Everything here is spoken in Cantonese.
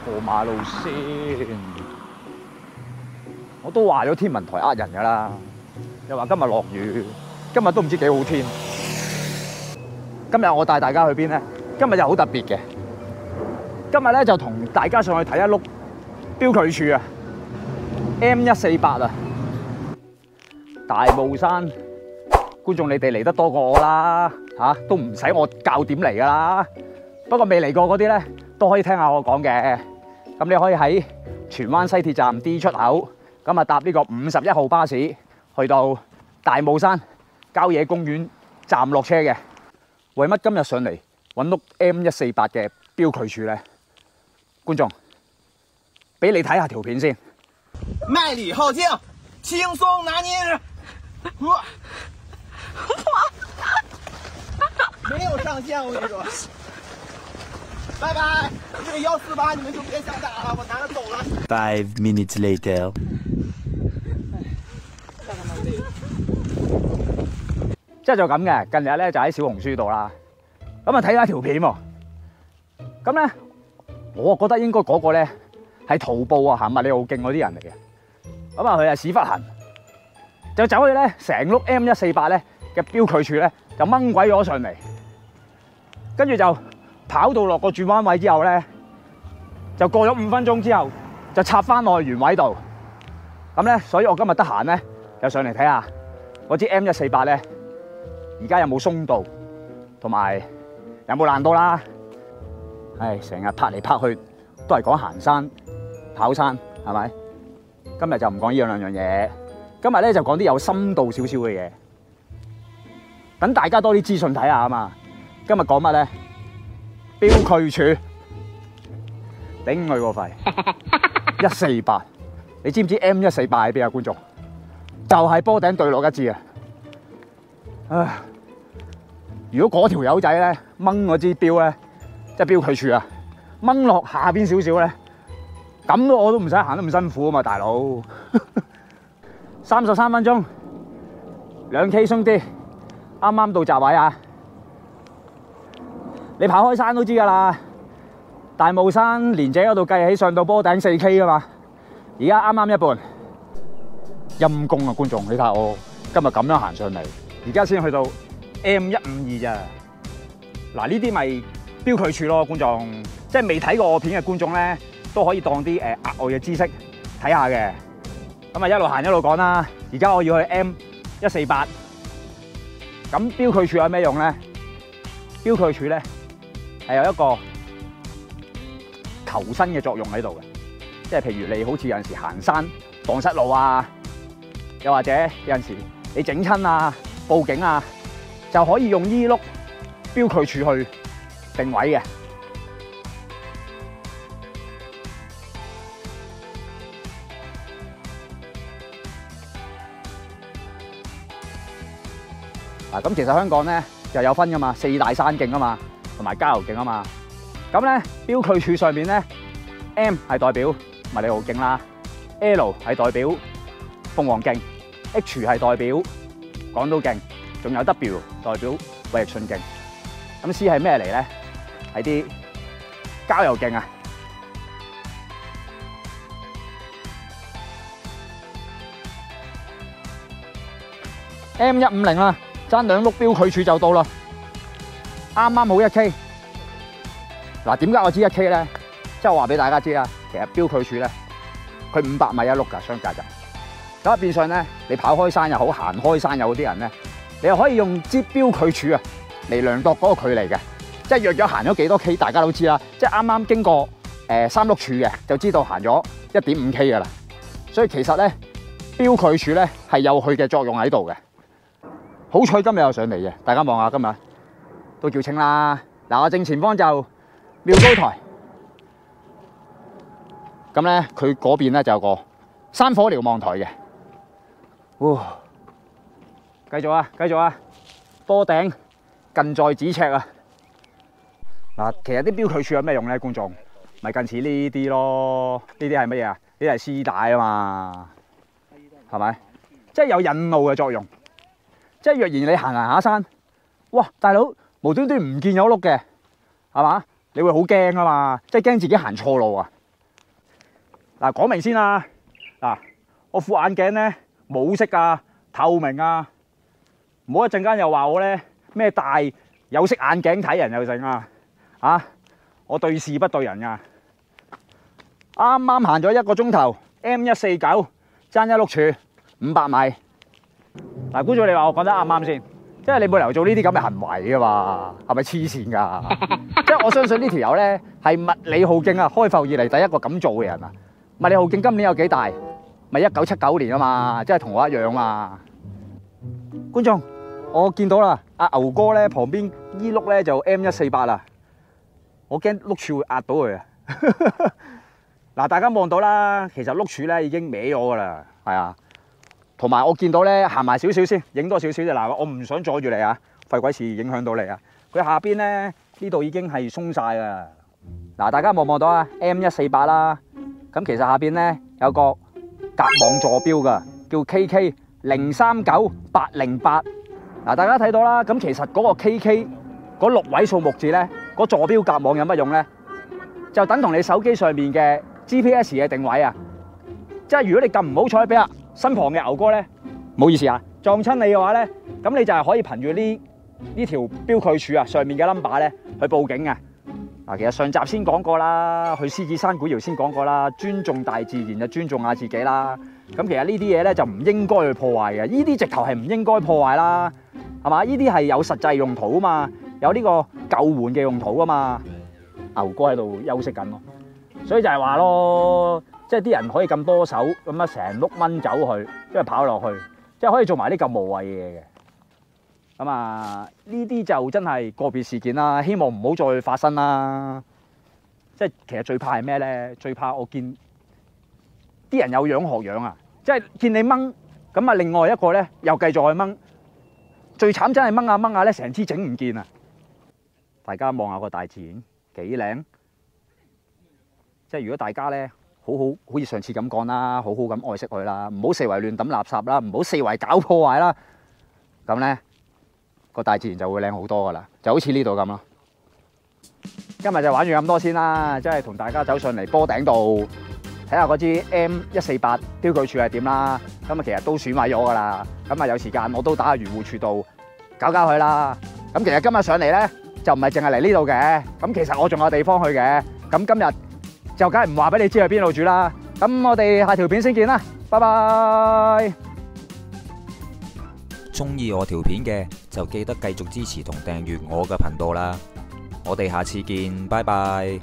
過馬路先。我都話咗天文台呃人㗎啦，又話今日落雨，今日都唔知幾好天。今日我帶大家去邊咧？今日又好特別嘅。今日咧就同大家上去睇一碌標距柱啊 ，M148啊，大霧山。觀眾你哋嚟得多過我啦，都唔使我教點嚟㗎啦。不過未嚟過嗰啲咧，都可以聽下我講嘅。咁你可以喺荃灣西鐵站 D 出口，咁啊搭呢個51號巴士去到大霧山郊野公園站落車嘅。為乜今日上嚟揾碌 M148嘅標距柱咧？觀眾，俾你睇下條片先。麥理浩徑，輕鬆拿捏。没有上限，我跟你说。拜拜，这个148你们就别想打了，我拿着走了。5 minutes later， 即係就咁嘅。近日咧就喺小紅書度啦，咁啊睇咗一條片喎。咁咧，我覺得應該嗰個咧係徒步啊行麥理浩徑嗰啲人嚟嘅。咁啊佢係屎忽痕，就走去咧成碌 M148咧嘅標距柱咧就掹鬼咗上嚟，跟住就跑到落個轉彎位之後咧，就過咗5分鐘之後就插翻落去原位度。咁咧，所以我今日得閒咧就上嚟睇下嗰支 M148咧，而家有冇鬆度，同埋有冇爛到啦。唉，成日拍嚟拍去都係講行山、跑山，係咪？今日就唔講呢兩樣嘢，今日咧就講啲有深度少少嘅嘢，等大家多啲資訊睇下啊嘛。今日講乜咧？標距柱，頂佢個肺！148，你知唔知 M148喺邊啊？觀眾，就係波頂對落一支啊！唉，如果嗰條友仔咧掹嗰支標咧，即係標距柱啊，掹落下邊少少咧，咁我都唔使行得咁辛苦啊嘛，大佬。33分鐘，2K 鬆啲，啱啱到閘位啊！你跑開山都知㗎啦，大霧山連者嗰度計起上到坡頂4K 㗎嘛，而家啱啱一半。陰公啊，觀眾，你睇下我今日咁樣行上嚟，而家先去到 M152咋。嗱，呢啲咪標距柱咯，觀眾，即係未睇過我片嘅觀眾咧，都可以當啲額外嘅知識睇下嘅。咁啊一路行一路講啦。而家我要去 M148，咁標距柱有咩用咧？標距柱咧係有一個求生嘅作用喺度嘅，即係譬如你好似有陣時行山蕩失路啊，又或者有陣時你整親啊、報警啊，就可以用呢碌標距柱去定位嘅。嗱，咁其實香港咧就有分噶嘛，4大山徑啊嘛，同埋郊遊徑啊嘛。咁咧標距柱上面咧 ，M 係代表麥理浩徑啦 ，L 係代表鳳凰徑 ，H 係代表港島徑，仲有 W 代表衛奕信徑。咁 C 係咩嚟咧？係啲郊遊徑啊。M150啦。爭2碌標距柱就到啦，啱啱好1K。嗱，點解我知1K咧？即係我話俾大家知啦，其實標距柱咧，佢500米一碌㗎，相隔就。咁啊變相咧，你跑開山又好，行開山又好啲人咧，你又可以用支標距柱啊嚟量度嗰個距離嘅。即係約咗行咗幾多 K， 大家都知啦。即係啱啱經過3碌柱嘅，就知道行咗1.5K 㗎啦。所以其實咧，標距柱咧係有佢嘅作用喺度嘅。好彩今日又上嚟嘅，大家望下今日都叫清啦。嗱，我正前方就廟高台，咁咧佢嗰邊咧就有個山火瞭望台嘅。哇！繼續啊，繼續啊！坡頂近在咫尺啊！嗱，其實啲標距柱有咩用咧？觀眾咪近似呢啲咯。呢啲係乜嘢啊？呢啲係絲帶啊嘛，係咪？即係有引路嘅作用。即係若然你行下山，哇！大佬無端端唔見有碌嘅，係嘛？你會好驚啊嘛！即係驚自己行錯路啊！嗱，講明先啊，嗱，我副眼鏡咧冇色啊，透明啊，唔好一陣間又話我咧咩戴有色眼鏡睇人又成啊！啊，我對事不對人啊！啱啱行咗1個鐘頭 M149，爭一碌柱500米。嗱，觀眾你話我講得啱唔啱先？即係你冇理由做呢啲咁嘅行為㗎嘛？係咪黐線㗎？即係我相信呢條友咧係麥理浩徑啊，開埠以嚟第一個咁做嘅人啊！麥理浩徑今年有幾大？咪1979年啊嘛，即係同我一樣嘛。觀眾，我見到啦，阿牛哥咧旁邊依碌咧就 M148啦，我驚碌柱會壓到佢啊！嗱，大家望到啦，其實碌柱咧已經歪咗㗎啦，係啊。同埋我見到咧行埋少少先，影多少少啫。嗱，我唔想阻住你啊，費鬼事影響到你啊。佢下邊咧呢度已經係鬆晒㗎。嗱，大家望唔望到啊 ？M148啦，咁其實下邊咧有個格網座標㗎，叫 KK039808。嗱，大家睇到啦，咁其實嗰個 KK 嗰6位數目字咧，嗰座標格網有乜用咧？就等同你手機上面嘅 GPS 嘅定位啊！即係如果你咁唔好彩俾身旁嘅牛哥咧，唔好意思啊，撞親你嘅話咧，咁你就係可以憑住呢條標距柱啊上面嘅 number 咧去報警嘅。嗱，其實上集先講過啦，去獅子山古窯先講過啦，尊重大自然就尊重下自己啦。咁其實呢啲嘢咧就唔應該去破壞嘅，呢啲直頭係唔應該破壞啦，係嘛？呢啲係有實際用途啊嘛，有呢個救援嘅用途啊嘛。牛哥喺度休息緊咯，所以就係話咯。即係啲人可以咁多手咁啊，成碌蚊走去，即係跑落去，即係可以做埋啲咁無謂嘅嘢嘅。咁啊，呢啲就真係個別事件啦，希望唔好再發生啦。即係其實最怕係咩咧？最怕我見啲人有樣學樣啊！即係見你掹，咁啊另外一個咧又繼續去掹。最慘真係掹下掹下咧，成支整唔見啊！大家望下個大自然幾靚，即係如果大家咧。好似上次咁講啦，好好咁愛惜佢啦，唔好四圍亂抌垃圾啦，唔好四圍搞破壞啦，咁咧個大自然就會靚好多噶啦，就好似呢度咁咯。今日就玩完咁多先啦，即係同大家走上嚟坡頂度睇下嗰支 M148標距柱係點啦。咁啊其實都損毀咗噶啦，咁啊有時間我都打下漁護處度搞佢啦。咁其實今日上嚟咧就唔係淨係嚟呢度嘅，咁其實我仲有地方去嘅。咁今日就梗係唔話俾你知去邊度住啦，咁我哋下條片先見啦，拜拜！鍾意我條片嘅就記得繼續支持同訂閱我嘅頻道啦，我哋下次見，拜拜！